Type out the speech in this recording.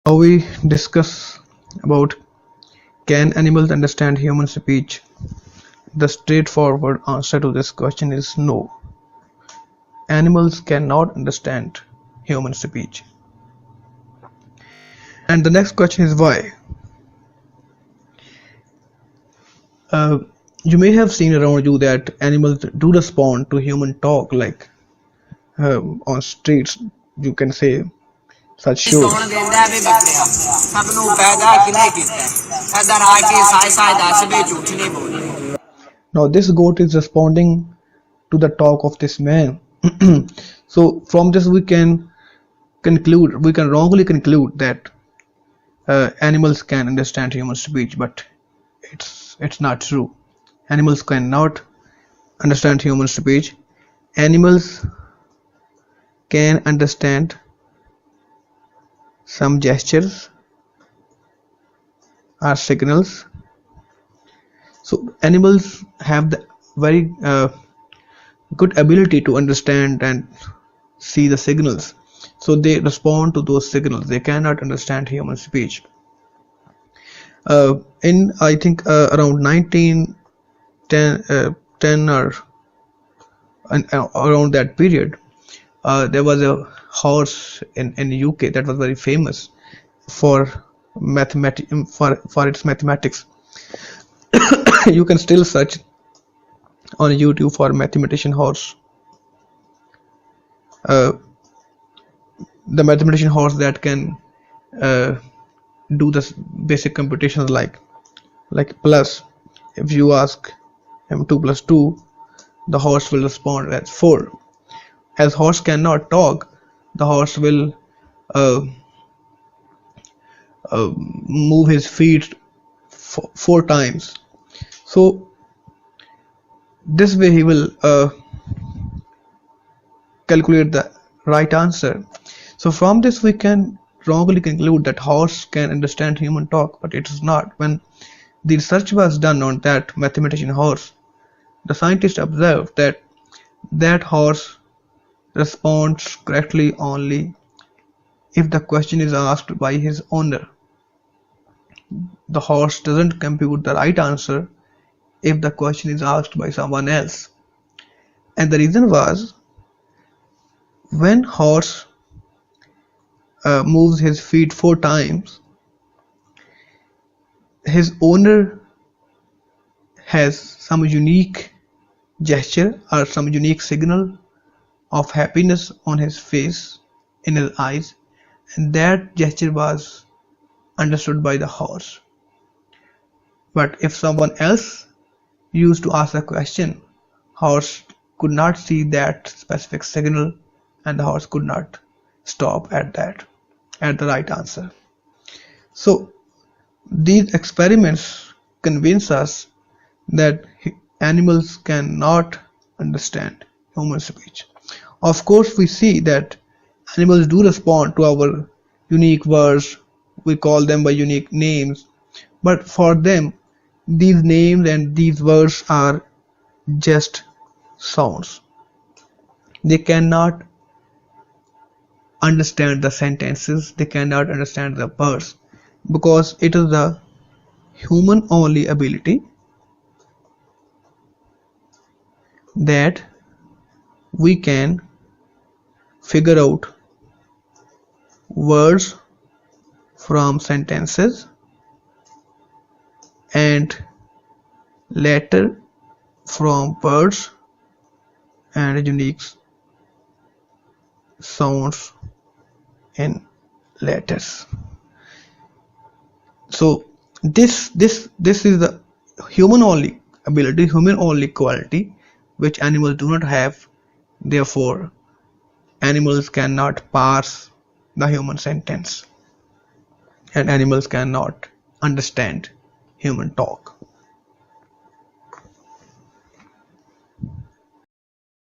Now we discuss about, can animals understand human speech? The straightforward answer to this question is no. Animals cannot understand human speech. And the next question is why? Uh, you may have seen around you that animals do respond to human talk, like on streets, you can say such shows. Now this goat is responding to the talk of this man. So from this we can wrongly conclude that animals can understand human speech, but it's not true. Animals cannot understand human speech. Animals can understand some gestures or signals. So animals have the very good ability to understand and see the signals. So they respond to those signals. They cannot understand human speech. In I think around 1910 or around that period, there was a horse in UK that was very famous for for its mathematics. You can still search on YouTube for mathematician horse. Uh, the mathematician horse that can uh, do the basic computations like plus. If you ask him 2 plus 2, the horse will respond as 4. As horse cannot talk, the horse will uh, move his feet 4 times. So this way he will calculate the right answer. So from this we can wrongly conclude that horse can understand human talk, but it is not. When the research was done on that mathematician horse, the scientists observed that that horse responds correctly only if the question is asked by his owner. The horse doesn't compute the right answer if the question is asked by someone else. And the reason was, when horse moves his feet 4 times, his owner has some unique gesture or some unique signal of happiness on his face, in his eyes, and that gesture was understood by the horse. But if someone else used to ask a question, horse could not see that specific signal, and the horse could not stop at the right answer. So these experiments convince us that animals cannot understand human speech. Of course, we see that animals do respond to our unique words. We call them by unique names, but for them, these names and these words are just sounds. They cannot understand the sentences, they cannot understand the words, because it is the human only ability that we can figure out words from sentences and letter from words and unique sounds in letters. So this is the human only ability, human only quality, which animals do not have. Therefore, animals cannot parse the human sentence, and animals cannot understand human talk.